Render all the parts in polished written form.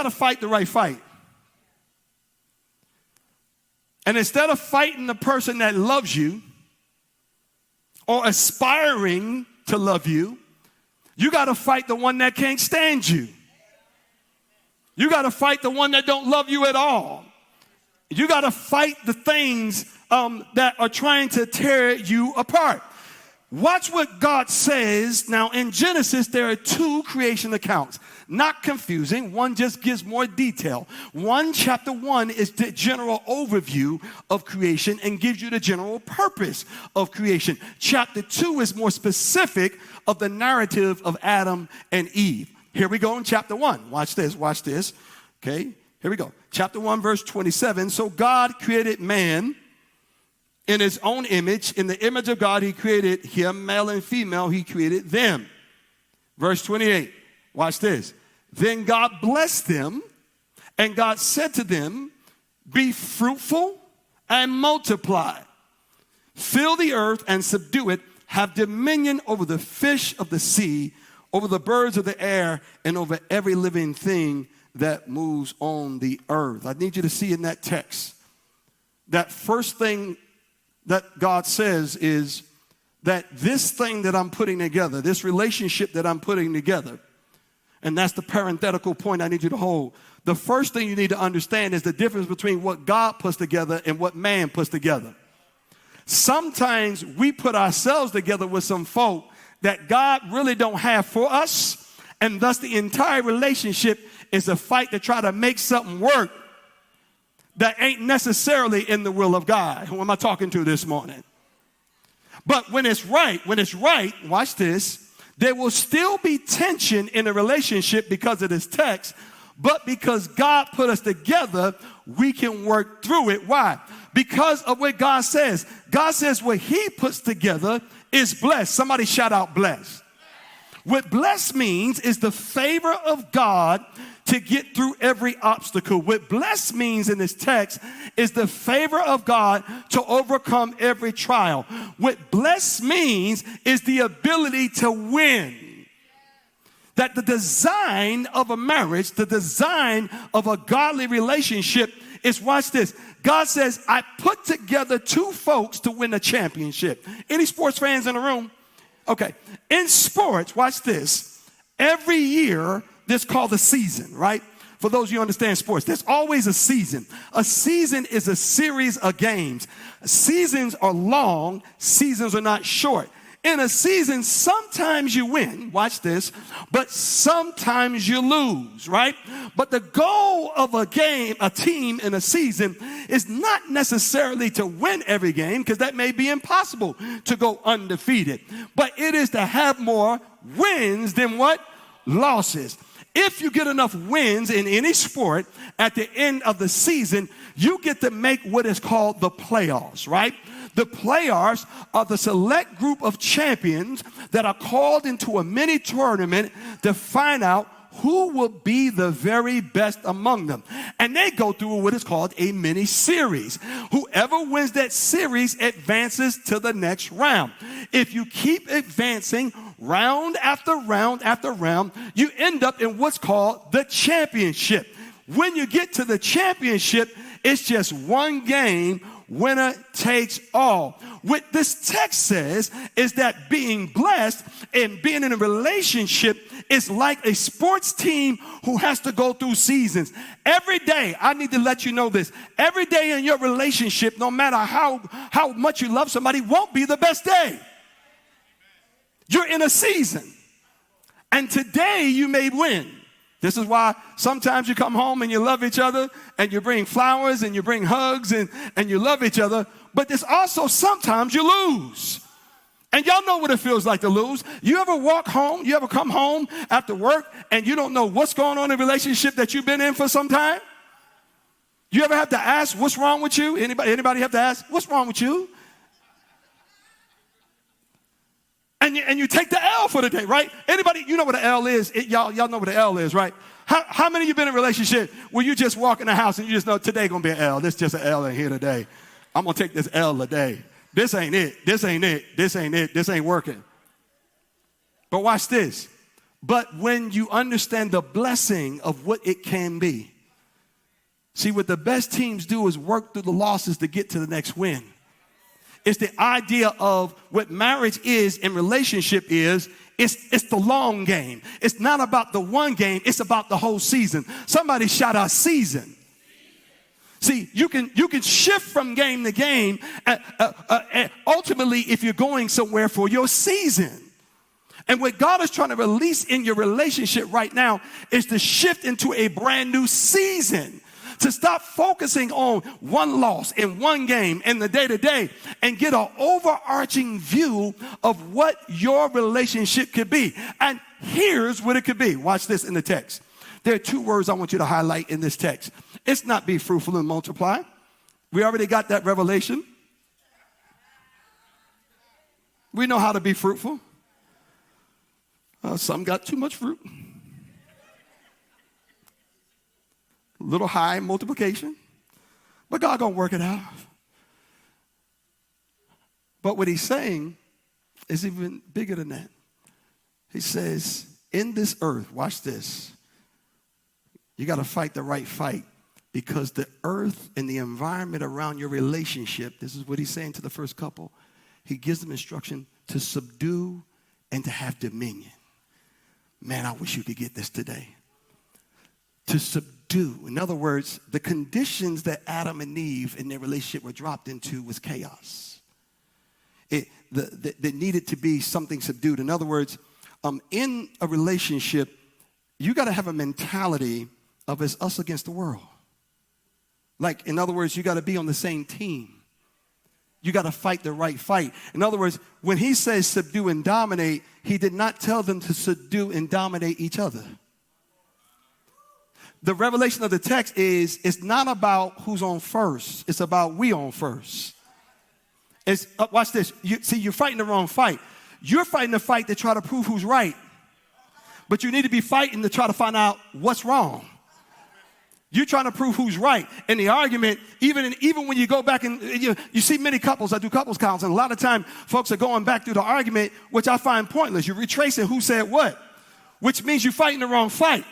got to fight the right fight. And instead of fighting the person that loves you or aspiring to love you, you got to fight the one that can't stand you. You got to fight the one that don't love you at all. You got to fight the things that are trying to tear you apart. Watch what God says. Now, in Genesis, there are two creation accounts. Not confusing. One just gives more detail. Chapter 1 is the general overview of creation and gives you the general purpose of creation. Chapter 2 is more specific of the narrative of Adam and Eve. Here we go in chapter 1. Watch this. Okay, here we go. Chapter 1, verse 27. So God created man in his own image. In the image of God, he created him, male and female, he created them. Verse 28, watch this. Then God blessed them, and God said to them, be fruitful and multiply. Fill the earth and subdue it. Have dominion over the fish of the sea, over the birds of the air, and over every living thing that moves on the earth. I need you to see in that text, that first thing that God says is that this thing that I'm putting together, this relationship that I'm putting together, and that's the parenthetical point I need you to hold. The first thing you need to understand is the difference between what God puts together and what man puts together. Sometimes we put ourselves together with some folk that God really don't have for us, and thus the entire relationship is a fight to try to make something work that ain't necessarily in the will of God. Who am I talking to this morning? But when it's right, watch this, there will still be tension in a relationship because of this text, but because God put us together, we can work through it. Why? Because of what God says. God says what he puts together is blessed. Somebody shout out blessed. What blessed means is the favor of God to get through every obstacle. What blessed means in this text is the favor of God to overcome every trial. What blessed means is the ability to win. That the design of a marriage, the design of a godly relationship is, watch this. God says, I put together two folks to win a championship. Any sports fans in the room? Okay. In sports, watch this. Every year, this is called a season, right? For those of you who understand sports, there's always a season. A season is a series of games. Seasons are long. Seasons are not short. In a season, sometimes you win, watch this, but sometimes you lose, right? But the goal of a game, a team in a season is not necessarily to win every game, because that may be impossible to go undefeated. But it is to have more wins than what? Losses. If you get enough wins in any sport, at the end of the season, you get to make what is called the playoffs, right? The playoffs are the select group of champions that are called into a mini tournament to find out who will be the very best among them. And they go through what is called a mini series. Whoever wins that series advances to the next round. If you keep advancing round after round after round, you end up in what's called the championship. When you get to the championship, it's just one game. Winner takes all. What this text says is that being blessed and being in a relationship is like a sports team who has to go through seasons. Every day, I need to let you know this. Every day in your relationship, no matter how much you love somebody, won't be the best day. You're in a season. And today you may win. This is why sometimes you come home and you love each other and you bring flowers and you bring hugs and you love each other. But there's also sometimes you lose. And y'all know what it feels like to lose. You ever walk home, you ever come home after work and you don't know what's going on in a relationship that you've been in for some time? You ever have to ask, what's wrong with you? Anybody have to ask, what's wrong with you? And you take the L for the day, right? Anybody, you know what an L is? Y'all know what an L is, right? How many of you been in a relationship where you just walk in the house and you just know today going to be an L? This is just an L in here today. I'm going to take this L today. This ain't it. This ain't it. This ain't it. This ain't working. But watch this. but when you understand the blessing of what it can be. See, what the best teams do is work through the losses to get to the next win. It's the idea of what marriage is and relationship is. It's the long game. It's not about the one game. It's about the whole season. Somebody shout out season. See, you can shift from game to game, ultimately, if you're going somewhere for your season. And what God is trying to release in your relationship right now is to shift into a brand new season. To stop focusing on one loss in one game in the day-to-day and get an overarching view of what your relationship could be. And here's what it could be. Watch this in the text. There are two words I want you to highlight in this text. It's not be fruitful and multiply. We already got that revelation. We know how to be fruitful. Some got too much fruit. Little high multiplication, but God gonna work it out. But what he's saying is even bigger than that. He says, in this earth, watch this, you got to fight the right fight, because the earth and the environment around your relationship, this is what he's saying to the first couple. He gives them instruction to subdue and to have dominion. Man, I wish you could get this today. To subdue. In other words, the conditions that Adam and Eve in their relationship were dropped into was chaos. There needed to be something subdued. In other words, in a relationship, you got to have a mentality of it's us against the world. Like, in other words, you got to be on the same team. You got to fight the right fight. In other words, when he says subdue and dominate, he did not tell them to subdue and dominate each other. The revelation of the text is, it's not about who's on first. It's about we on first. It's, watch this. You're fighting the wrong fight. You're fighting the fight to try to prove who's right. But you need to be fighting to try to find out what's wrong. You're trying to prove who's right. And the argument, even when you go back and you see many couples, I do couples counseling, a lot of time folks are going back through the argument, which I find pointless. You're retracing who said what, which means you're fighting the wrong fight.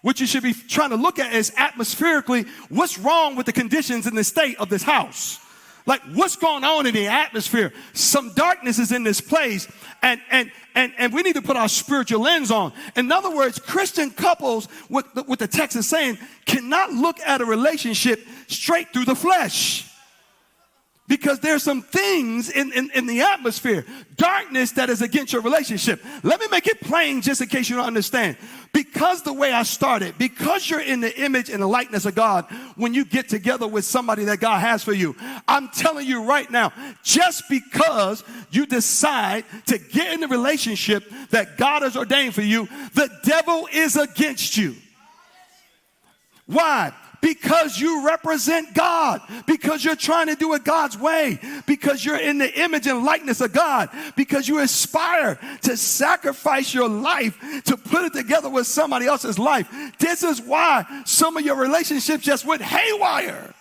What you should be trying to look at is atmospherically, what's wrong with the conditions in the state of this house? Like, what's going on in the atmosphere? Some darkness is in this place, and we need to put our spiritual lens on. In other words, Christian couples, what the text is saying, cannot look at a relationship straight through the flesh. Because there's some things in the atmosphere, darkness that is against your relationship. Let me make it plain just in case you don't understand. Because the way I started, because you're in the image and the likeness of God, when you get together with somebody that God has for you, I'm telling you right now, just because you decide to get in the relationship that God has ordained for you, the devil is against you. Why? Because you represent God, because you're trying to do it God's way, because you're in the image and likeness of God, because you aspire to sacrifice your life to put it together with somebody else's life. This is why some of your relationships just went haywire.